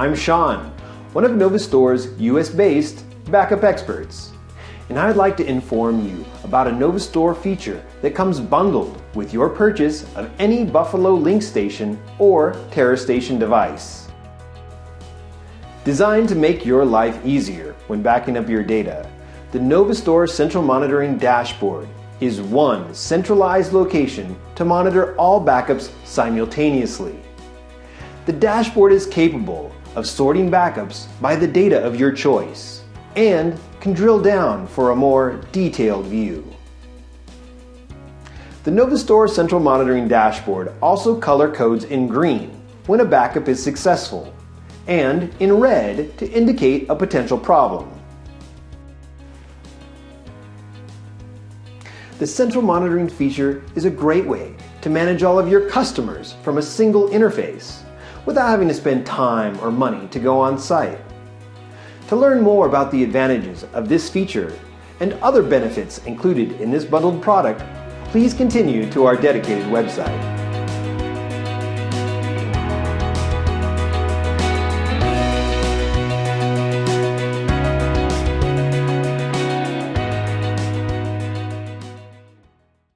I'm Sean, one of NovaStor's US-based backup experts, and I'd like to inform you about a NovaStor feature that comes bundled with your purchase of any Buffalo LinkStation or TeraStation device. Designed to make your life easier when backing up your data, the NovaStor Central Monitoring Dashboard is one centralized location to monitor all backups simultaneously. The dashboard is capable of sorting backups by the data of your choice and can drill down for a more detailed view. The NovaStor Central Monitoring Dashboard also color codes in green when a backup is successful and in red to indicate a potential problem. The central monitoring feature is a great way to manage all of your customers from a single interface without having to spend time or money to go on site. To learn more about the advantages of this feature and other benefits included in this bundled product, please continue to our dedicated website.